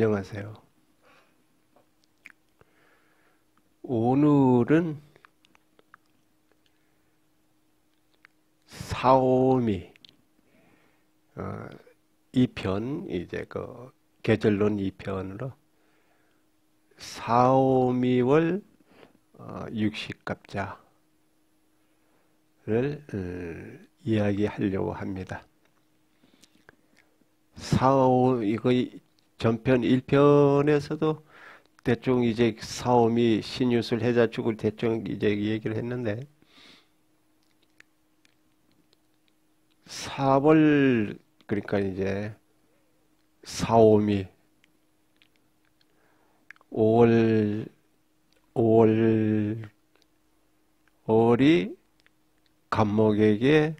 안녕하세요. 오늘은 사오미 2편 이제 그 계절론 2편으로 사오미월 육식갑자를 이야기하려고 합니다. 이거 전편 1편에서도 대충 이제 사오미 신유술 해자축을 대충 이제 얘기를 했는데 4월 그러니까 이제 사오미 5월 5월이 간목에게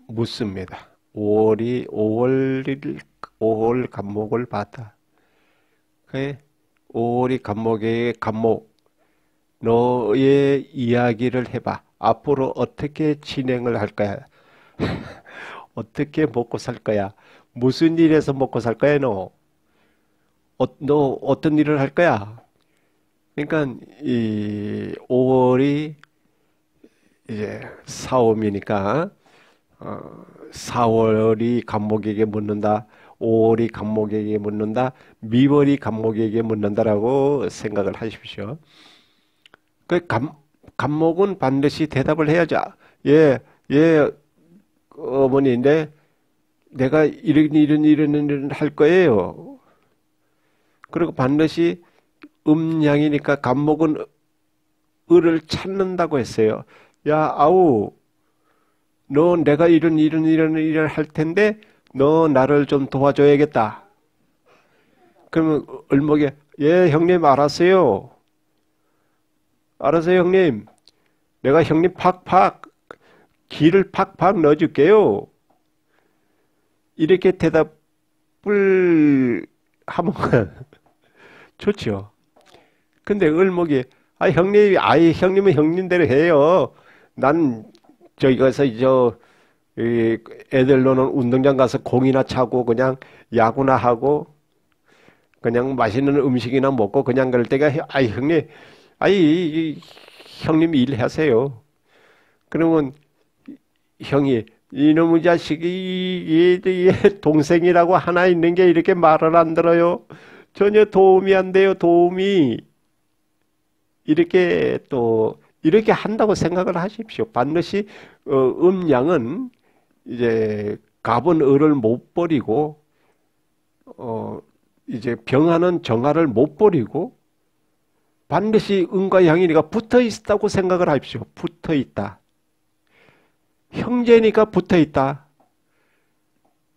묻습니다. 5월 간목을 봤다. 그 5월이 간목에게 간목 너의 이야기를 해봐. 앞으로 어떻게 진행을 할 거야? 어떻게 먹고 살 거야? 무슨 일에서 먹고 살 거야, 너? 너 어떤 일을 할 거야? 그러니까 이 5월이 이제 사오미니까 4월이 간목에게 묻는다. 5월이 간목에게 묻는다. 미월이 간목에게 묻는다라고 생각을 하십시오. 그 간목은 반드시 대답을 해야죠. 예, 예, 어머니인데 내가 이런 할 거예요. 그리고 반드시 음양이니까 간목은 을을 찾는다고 했어요. 야, 아우, 너 내가 이런 일을 할 텐데 너 나를 좀 도와줘야겠다. 그러면 을목이 예, 형님 알았어요. 알았어요, 형님. 내가 형님 기를 팍팍 넣어줄게요. 이렇게 대답을 하면 좋죠. 근데 을목이 형님은 형님대로 해요. 난 저기 가서 애들 노는 운동장 가서 공이나 차고 그냥 야구나 하고 그냥 맛있는 음식이나 먹고 그냥 그럴 때가 형님 형님 일하세요. 그러면 형이 이놈의 자식이 동생이라고 하나 있는 게 이렇게 말을 안 들어요. 전혀 도움이 안 돼요. 도움이 이렇게 한다고 생각을 하십시오. 반드시 음양은 이제 갑은 을을 못 버리고 이제 병하는 정화를 못 버리고 반드시 음과 양이니까 붙어 있다고 생각을 하십시오. 붙어 있다. 형제니까 붙어 있다.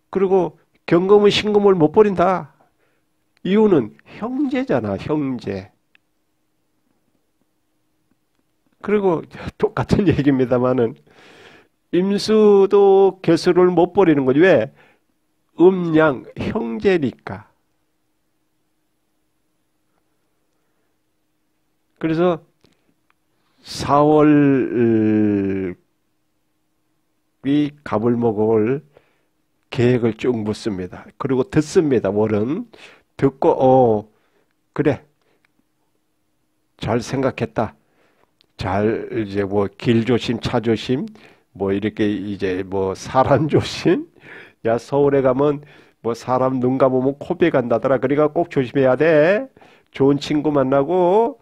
그리고 경금은 신금을 못 버린다. 이유는 형제잖아, 형제. 그리고 똑같은 얘기입니다만은 임수도 개수를 못 버리는 거지. 왜? 음양 형제니까. 그래서 4월이 갑을 먹을 계획을 쭉 묻습니다. 그리고 듣습니다. 월은 듣고 그래 잘 생각했다. 잘 이제 뭐 길 조심, 차 조심, 뭐 이렇게 이제 뭐 사람 조심. 야 서울에 가면 뭐 사람 눈 감으면 코베 간다더라. 그러니까 꼭 조심해야 돼. 좋은 친구 만나고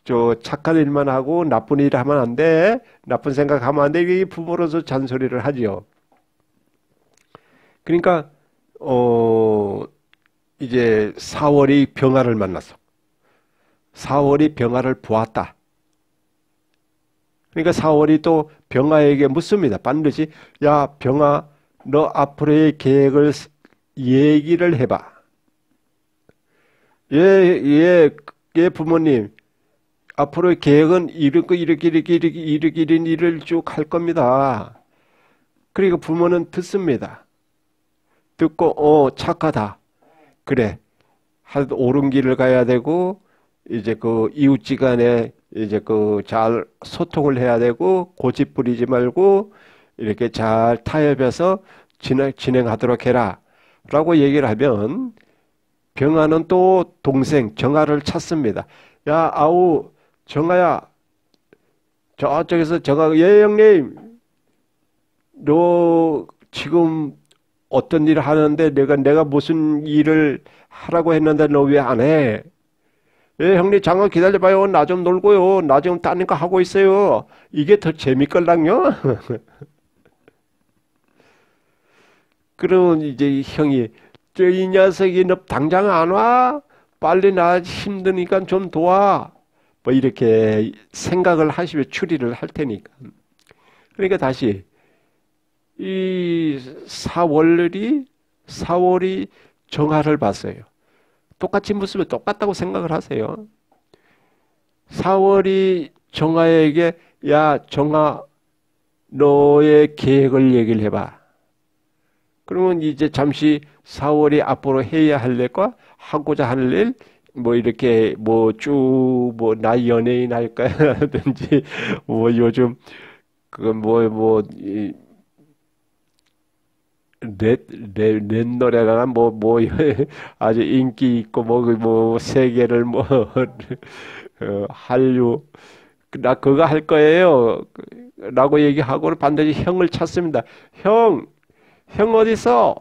저 착한 일만 하고 나쁜 일 하면 안 돼. 나쁜 생각하면 안 돼. 이게 부모로서 잔소리를 하지요. 그러니까 이제 4월이 병화를 만났어. 4월이 병화를 보았다. 그러니까 4월이 또 병화에게 묻습니다. 반드시 야 병화 너 앞으로의 계획을 얘기를 해봐. 예 부모님 앞으로의 계획은 이런 일을 쭉 할 겁니다. 그러니까 부모는 듣습니다. 듣고 착하다. 그래. 옳은 길을 가야 되고 이제 그 이웃지간에 이제 그 잘 소통을 해야 되고 고집 부리지 말고 이렇게 잘 타협해서 진행하도록 해라 라고 얘기를 하면 병아는 또 동생 정아를 찾습니다. 야, 아우, 정아야, 저쪽에서 정아, 예, 형님, 너 지금 어떤 일을 하는데 내가 무슨 일을 하라고 했는데 너 왜 안 해? 예, 형님, 잠깐 기다려봐요. 나 좀 놀고요. 나 지금 다른 거 하고 있어요. 이게 더 재밌걸랑요? 그러면 이제 형이, 저 이 녀석이 너 당장 안 와? 빨리 나 힘드니까 좀 도와. 뭐 이렇게 생각을 하시며 추리를 할 테니까. 그러니까 다시, 이 사월이 정화를 봤어요. 똑같이 묻으면 똑같다고 생각을 하세요. 사월이 정화에게 야 정화 너의 계획을 얘기를 해봐. 그러면 이제 잠시 사월이 앞으로 해야 할 일과 하고자 할 일, 뭐 이렇게 뭐 쭉 뭐 나 연예인 할까든지 뭐 요즘 그건 넷 노래가 뭐 아주 인기 있고 뭐 세계를 뭐 한류 나 그거 할 거예요 라고 얘기하고 반드시 형을 찾습니다. 형 어디 있어?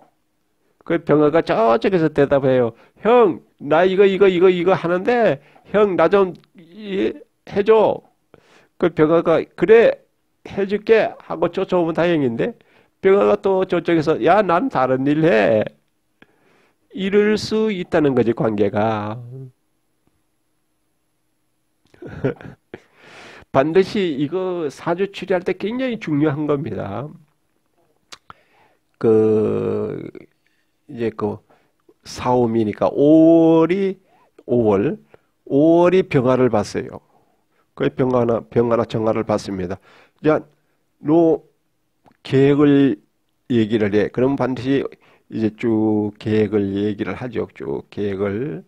그 병아가 저쪽에서 대답해요. 형 나 이거 하는데 형 나 좀 해줘. 그 병아가 그래 해줄게 하고 쫓아오면 다행인데 병아가 또 저쪽에서 야 난 다른 일 해. 이럴 수 있다는 거지 관계가. 반드시 이거 사주 추리할 때 굉장히 중요한 겁니다. 그 이제 그 사오미니까 5월이 병화를 봤어요. 그 병화나 정화를 봤습니다. 자, 너 계획을 얘기를 해. 그럼 반드시 이제 쭉 계획을 얘기를 하죠. 쭉 계획을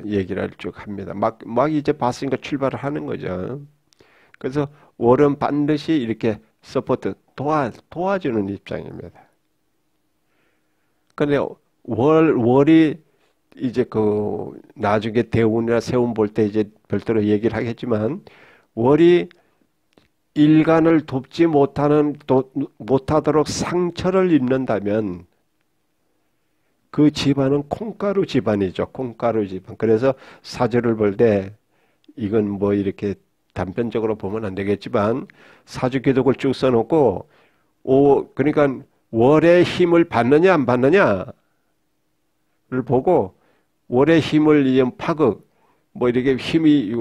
얘기를 쭉 합니다. 막 이제 봤으니까 출발을 하는 거죠. 그래서 월은 반드시 이렇게 서포트 도와주는 입장입니다. 근데 월이 이제 그 나중에 대운이나 세운 볼 때 이제 별도로 얘기를 하겠지만 월이 일간을 돕지 못하도록 상처를 입는다면 그 집안은 콩가루 집안이죠. 콩가루 집안. 그래서 사주를 볼 때 이건 뭐 이렇게 단편적으로 보면 안 되겠지만 사주 기록을 쭉 써놓고 그러니까 월의 힘을 받느냐 안 받느냐를 보고 월의 힘을 이은 파극 뭐 이렇게 힘이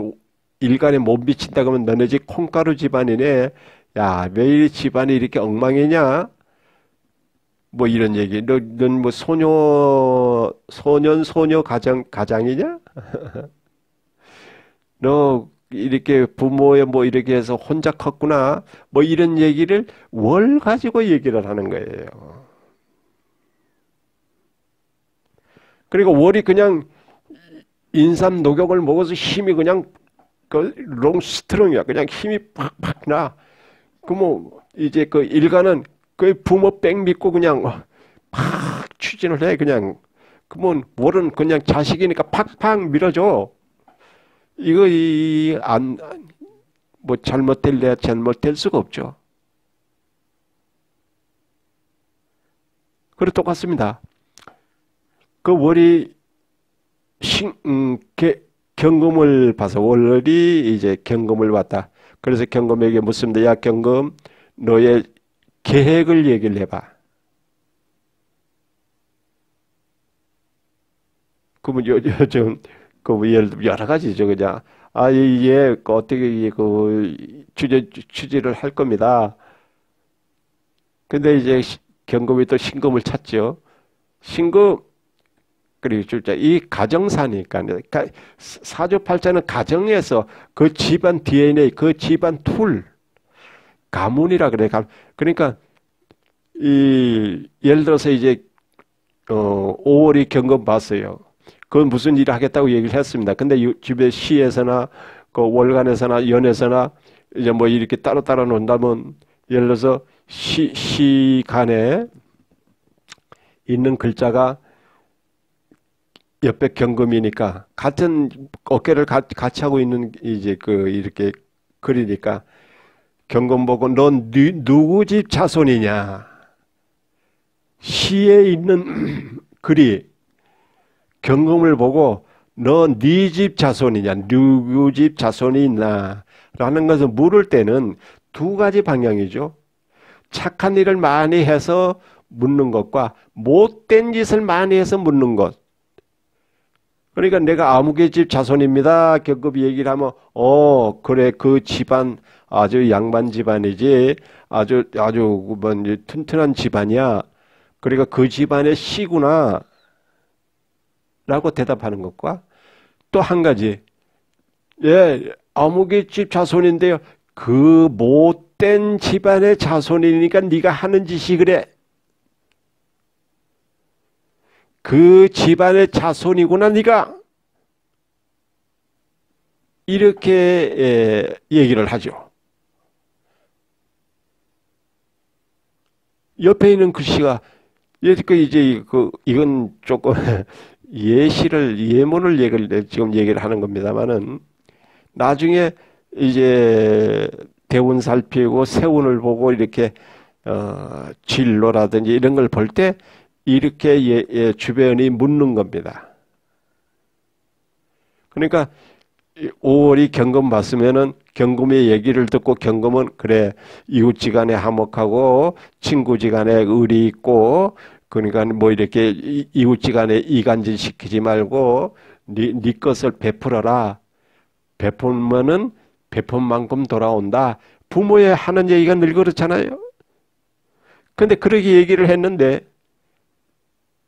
일간에 못 미친다 그러면 너네 집 콩가루 집안이네. 야, 왜 이 집안이 이렇게 엉망이냐? 뭐 이런 얘기. 넌 뭐 소녀 가장이냐? 너 이렇게 부모의 뭐 이렇게 해서 혼자 컸구나. 뭐 이런 얘기를 월 가지고 얘기를 하는 거예요. 그리고 월이 그냥 인삼 녹용을 먹어서 힘이 그냥 그 롱스트롱이야. 그냥 힘이 팍팍 나. 그 뭐 이제 그 일가는 그 부모 뺑 믿고 그냥 팍 추진을 해. 그냥 그러면 월은 그냥 자식이니까 팍팍 밀어줘. 이거 뭐 잘못될 수가 없죠. 그리고 똑같습니다. 그 월이 경금을 봐서 월이 이제 경금을 봤다. 그래서 경금에게 묻습니다. 야 경금 너의 계획을 얘기를 해봐. 그러면 요즘 예를 들면 여러 가지죠. 그냥 이게 어떻게 취지를 할 겁니다. 근데 이제 경금이 또 신금을 찾죠. 신금 그리고 진짜 이 가정사니까 사주팔자는 가정에서 그 집안 DNA, 그 집안 툴, 가문이라 그래. 그러니까 예를 들어서 이제 5월이 경금 봤어요. 그건 무슨 일을 하겠다고 얘기를 했습니다. 근데 집에 시에서나 그 월간에서나 연에서나 이제 뭐 이렇게 따로 논다면 예를 들어서 시간에 있는 글자가 옆에 경금이니까 같은 어깨를 같이 하고 있는 이제 그 이렇게 그리니까 경금 보고 넌 누구 집 자손이냐? 시에 있는 글이 경금을 보고 너 네 집 자손이냐? 누구 집 자손이 있나? 라는 것을 물을 때는 두 가지 방향이죠. 착한 일을 많이 해서 묻는 것과 못된 짓을 많이 해서 묻는 것. 그러니까 내가 아무개 집 자손입니다. 경급이 얘기를 하면 그래 그 집안 아주 양반 집안이지 아주 뭐 튼튼한 집안이야. 그러니까 그 집안의 씨구나 라고 대답하는 것과 또 한 가지 예 아무개 집 자손인데요. 그 못된 집안의 자손이니까 네가 하는 짓이 그래. 그 집안의 자손이구나 네가. 이렇게 얘기를 하죠. 옆에 있는 글씨가 이제 이건 조금 예문을 지금 얘기를 하는 겁니다만은 나중에 이제 대운 살피고 세운을 보고 이렇게 진로라든지 이런 걸 볼 때 이렇게 주변이 묻는 겁니다. 그러니까 5월이 경금 봤으면은 경금의 얘기를 듣고 경금은 그래 이웃지간에 화목하고 친구지간에 의리 있고 그러니까 뭐 이렇게 이웃지간에 이간질 시키지 말고 네 것을 베풀어라. 베풀면은 베푼만큼 돌아온다. 부모의 하는 얘기가 늘 그렇잖아요. 근데 그렇게 얘기를 했는데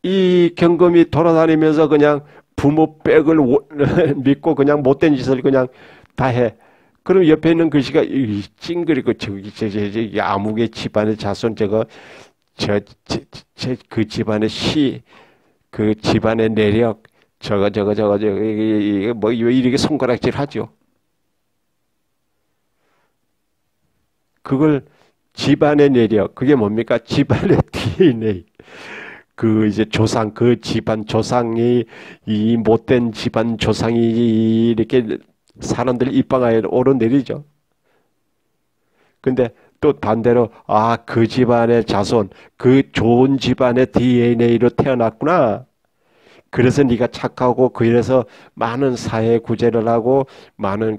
이 경금이 돌아다니면서 그냥 부모 백을 믿고 그냥 못된 짓을 그냥 다 해. 그럼 옆에 있는 글씨가 찡그리고 저기 아무개 집안의 자손 그 집안의 그 집안의 내력 이게 뭐 이렇게 손가락질 하죠. 그걸 집안의 내력 그게 뭡니까? 집안의 DNA. 그 이제 조상 그 집안 조상이 이 못된 집안 조상이 이렇게 사람들 입방아에 오르내리죠. 근데 또 반대로 그 집안의 자손 그 좋은 집안의 DNA로 태어났구나. 그래서 네가 착하고 그래서 많은 사회 구제를 하고 많은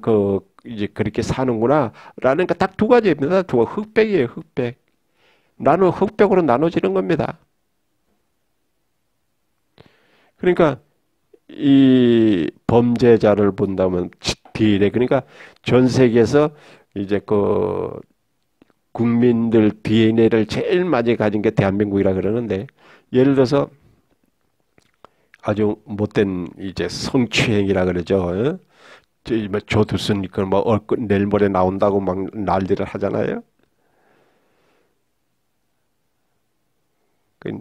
이제 그렇게 사는구나 라는 거 딱 두 가지입니다. 흑백이에요. 흑백. 흑백으로 나눠지는 겁니다. 그러니까 이 범죄자를 본다면 DNA 그러니까 전 세계에서 이제 국민들 DNA를 제일 많이 가진 게 대한민국이라 그러는데 예를 들어서 아주 못된 이제 성추행이라 그러죠. 조두순 뭐 내일 모레 나온다고 막 난리를 하잖아요.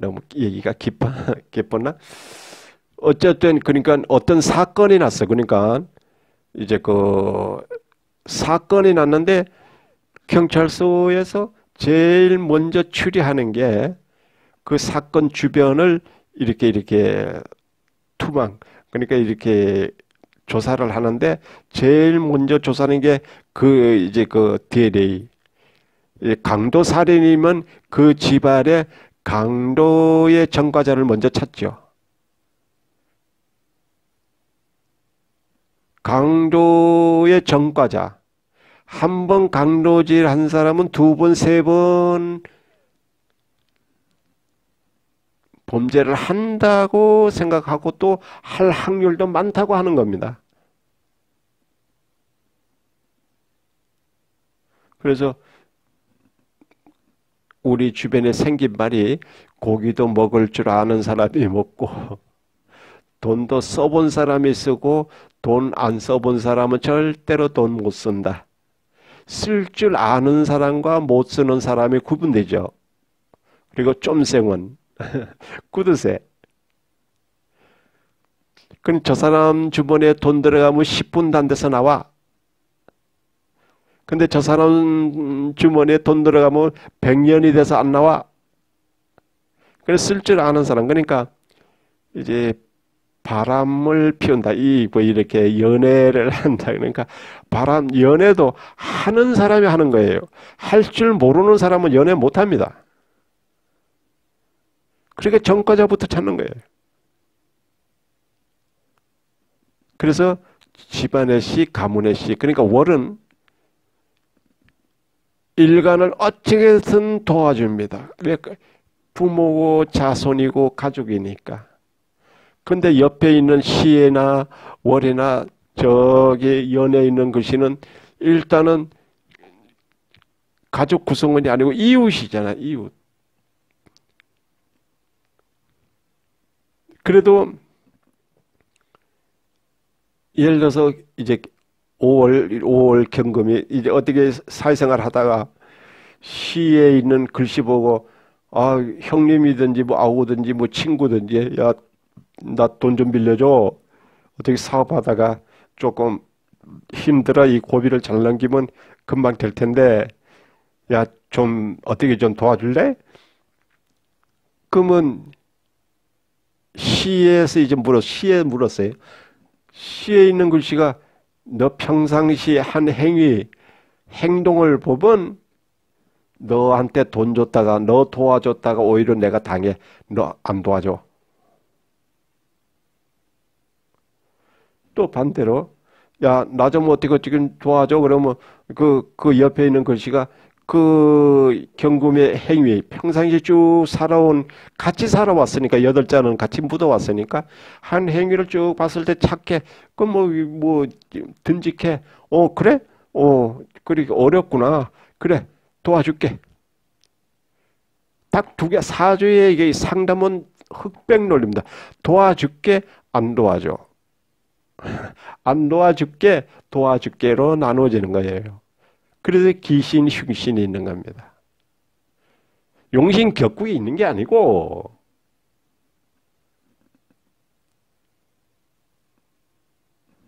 너무 얘기가 깊었나? 어쨌든 그러니까 어떤 사건이 났어. 그러니까 이제 사건이 났는데 경찰서에서 제일 먼저 추리하는 게 그 사건 주변을 이렇게 투망 그러니까 이렇게 조사를 하는데 제일 먼저 조사하는 게 이제 DNA 강도 살인이면 그 집안의 강도의 전과자를 먼저 찾죠. 강도의 전과자. 한 번 강도질 한 사람은 두 번, 세 번 범죄를 한다고 생각하고 또 할 확률도 많다고 하는 겁니다. 그래서 우리 주변에 생긴 말이 고기도 먹을 줄 아는 사람이 먹고 돈도 써본 사람이 쓰고 돈 안 써본 사람은 절대로 돈 못 쓴다. 쓸 줄 아는 사람과 못 쓰는 사람이 구분되죠. 그리고 쫌생은 구두쇠. 그럼 저 사람 주머니에 돈 들어가면 10분도 안 돼서 나와. 근데 저 사람 주머니에 돈 들어가면 100년이 돼서 안 나와. 그래서 쓸 줄 아는 사람. 그러니까 이제 바람을 피운다. 뭐 이렇게 연애를 한다. 그러니까 연애도 하는 사람이 하는 거예요. 할 줄 모르는 사람은 연애 못 합니다. 그러니까 전과자부터 찾는 거예요. 그래서 집안의 시, 가문의 시. 그러니까 월은 일간을 어떻게든 도와줍니다. 부모고 자손이고 가족이니까. 근데 옆에 있는 시에나 월이나 저기 연에 있는 글씨는 일단은 가족 구성원이 아니고 이웃이잖아, 이웃. 그래도 예를 들어서 이제 5월 경금이 이제 어떻게 사회생활 하다가 시에 있는 글씨 보고 아, 형님이든지 뭐 아우든지 뭐 친구든지 야, 나 돈 좀 빌려줘. 어떻게 사업하다가 조금 힘들어 이 고비를 잘 넘기면 금방 될 텐데 야, 좀 어떻게 좀 도와줄래? 그러면 시에서 이제 시에 물었어요. 시에 있는 글씨가 너 평상시 한 행동을 보면 너한테 돈 줬다가 너 도와줬다가 오히려 내가 당해. 너 안 도와줘. 또 반대로 야, 나 좀 어떻게 지금 도와줘. 그러면 그 옆에 있는 글씨가 그 경금의 행위, 평상시 쭉 같이 살아왔으니까, 8자는 같이 묻어왔으니까, 한 행위를 쭉 봤을 때 착해. 듬직해. 그래? 그렇게 어렵구나. 그래, 도와줄게. 딱 2개, 사주의 상담은 흑백 논리입니다. 도와줄게, 안 도와줘. 안 도와줄게, 도와줄게로 나눠지는 거예요. 그래서 기신, 흉신이 있는 겁니다. 용신 격국이 있는 게 아니고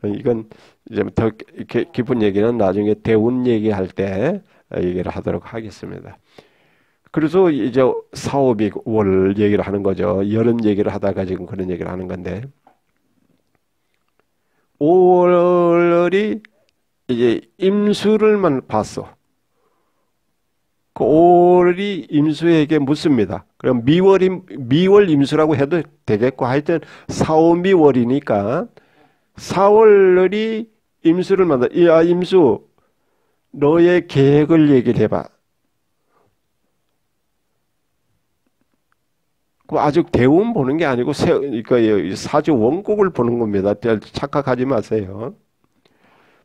이건 이제 더 깊은 얘기는 나중에 대운 얘기할 때 얘기를 하도록 하겠습니다. 그래서 이제 사오비 월 얘기를 하는 거죠. 여름 얘기를 하다가 지금 그런 얘기를 하는 건데 5월이 이제 임수를만 봤어. 그 5월이 임수에게 묻습니다. 그럼 미월 임수라고 해도 되겠고 하여튼 4월미월이니까 4월이 임수를 만나. 야, 임수, 너의 계획을 얘기를 해봐. 아직 대운 보는 게 아니고 사주 원국을 보는 겁니다. 착각하지 마세요.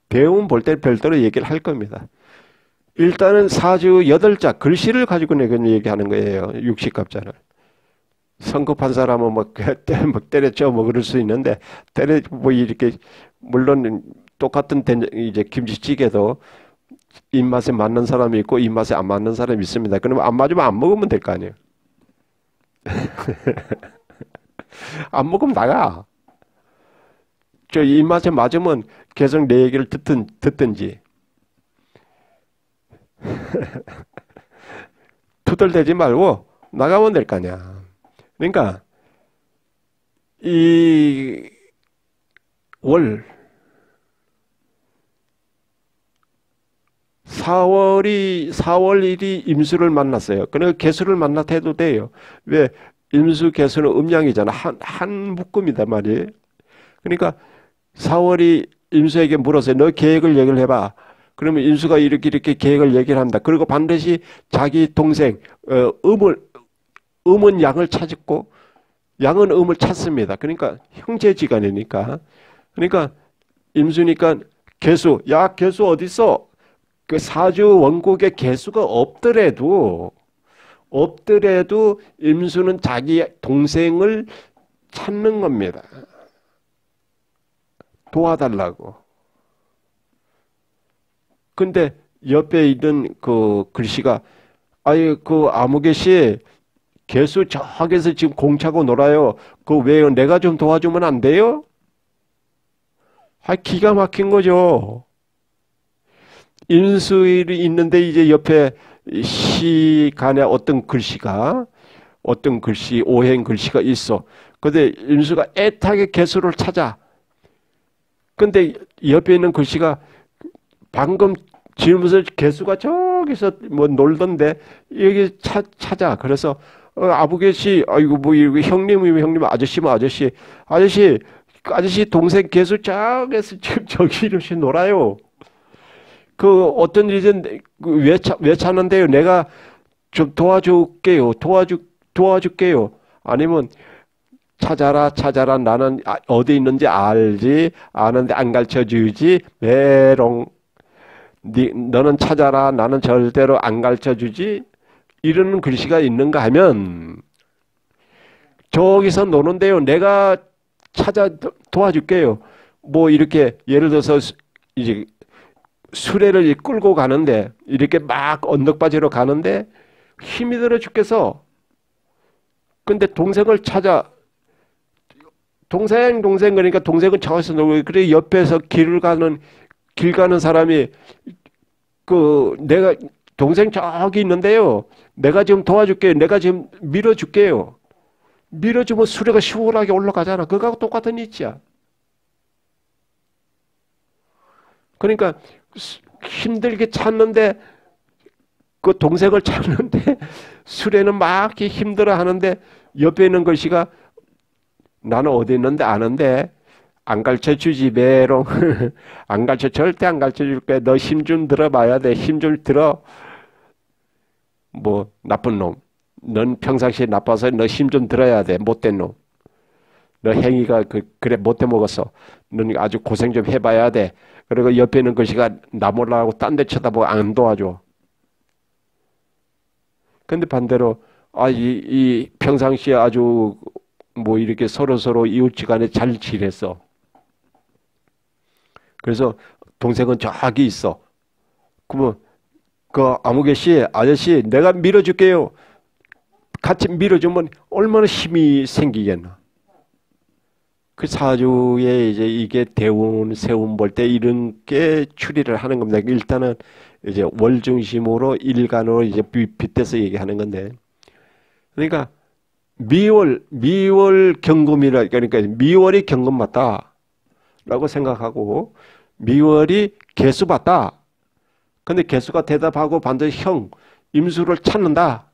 대운 볼 때 별도로 얘기를 할 겁니다. 일단은 사주 8자 글씨를 가지고 내가 얘기하는 거예요. 60갑자를. 성급한 사람은 때려쳐 그럴 수 있는데 이렇게 물론 똑같은 이제 김치찌개도 입맛에 맞는 사람이 있고 입맛에 안 맞는 사람이 있습니다. 그러면 안 맞으면 안 먹으면 될 거 아니에요. 안 먹으면 나가. 저 입맛에 맞으면 계속 내 얘기를 듣든지 투덜대지 말고 나가면 될 거 아니야. 그러니까 이 월 4월 1일이 임수를 만났어요. 그러니까 개수를 만났다 해도 돼요. 왜? 임수 개수는 음양이잖아. 한 묶음이단 말이에요. 그러니까 4월이 임수에게 물었어요. 너 계획을 얘기를 해봐. 그러면 임수가 이렇게 계획을 얘기를 합니다. 그리고 반드시 자기 동생 음은 양을 찾았고 양은 음을 찾습니다. 그러니까 형제지간이니까. 그러니까 임수니까 개수. 야, 개수 어디 있어? 그 사주 원국에 개수가 없더라도 임수는 자기 동생을 찾는 겁니다. 도와달라고. 근데 옆에 있는 그 글씨가 아유 그 아무개씨 개수 저기서 지금 공차고 놀아요. 그 왜요? 내가 좀 도와주면 안 돼요? 기가 막힌 거죠. 인수일이 있는데 이제 옆에 시간에 어떤 글씨 오행 글씨가 있어. 근데 임수가 애타게 개수를 찾아. 근데 옆에 있는 글씨가 방금 지으면서 개수가 저기서 뭐 놀던데 여기 찾아. 그래서 아부개씨, 아이고 뭐 이거 형님이면 형님, 아저씨면 아저씨 동생 개수 저기서 지금 저기 이렇게 놀아요. 그 어떤 일이든 왜 찾는데요? 내가 좀 도와줄게요. 도와줄게요. 아니면 찾아라. 나는 어디 있는지 알지. 아는데 안 가르쳐 주지. 메롱. 너는 찾아라. 나는 절대로 안 가르쳐 주지. 이러는 글씨가 있는가 하면 저기서 노는데요. 내가 도와줄게요. 뭐 이렇게 예를 들어서 이제 수레를 끌고 가는데 이렇게 막 언덕바지로 가는데 힘이 들어 죽겠어. 근데 동생을 찾아. 동생 그러니까 동생은 저기서 놀고 그래 옆에서 길 가는 사람이 그 내가 동생 저기 있는데요. 내가 지금 도와줄게요. 내가 지금 밀어줄게요. 밀어주면 수레가 시원하게 올라가잖아. 그거하고 똑같은 이치야. 그러니까 힘들게 찾는데 그 동생을 찾는데 수레는 막 이렇게 힘들어 하는데 옆에 있는 글씨가 나는 어디 있는데 아는데 안 가르쳐 주지 메롱. 절대 안 가르쳐 줄 거야. 너 힘 좀 들어봐야 돼. 힘 좀 들어. 뭐 나쁜 놈. 넌 평상시에 나빠서 너 힘 좀 들어야 돼. 못된 놈. 너 행위가 그래 못돼 먹었어. 넌 아주 고생 좀 해봐야 돼. 그리고 옆에 있는 글씨가 나 몰라하고 딴 데 쳐다보고 안 도와줘. 근데 반대로 이 평상시에 아주 뭐 이렇게 서로 이웃지간에 잘 지냈어. 그래서 동생은 저기 있어. 그러면 그 아무개씨 아저씨 내가 밀어줄게요. 같이 밀어주면 얼마나 힘이 생기겠나. 그 사주에 이제 이게 대운, 세운 볼 때 이런 게 추리를 하는 겁니다. 일단은 이제 월 중심으로 일간으로 이제 빗대서 얘기하는 건데. 그러니까 미월 경금이라 그러니까 미월이 경금 맞다라고 생각하고 미월이 개수 맞다. 근데 개수가 대답하고 반드시 임수를 찾는다.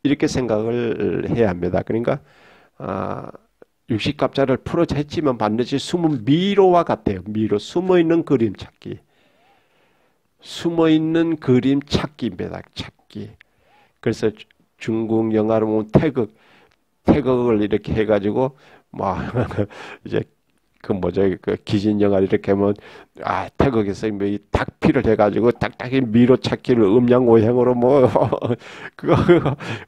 이렇게 생각을 해야 합니다. 그러니까 육식갑자를 풀어서 했지만 반드시 숨은 미로와 같아요. 미로, 숨어있는 그림 찾기. 숨어있는 그림 찾기입니다. 찾기. 그래서 중국 영화로 보면 태극을 이렇게 해가지고 막 이제 그 기진 영화 이렇게 하면 태극에서 뭐 닭피를 해가지고 딱딱이 미로 찾기를 음양오행으로 뭐 그거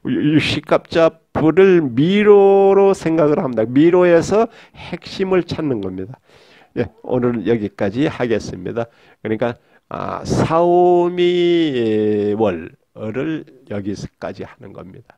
육식갑자 불을 미로로 생각을 합니다. 미로에서 핵심을 찾는 겁니다. 예, 오늘은 여기까지 하겠습니다. 그러니까 사오미월을 여기까지 하는 겁니다.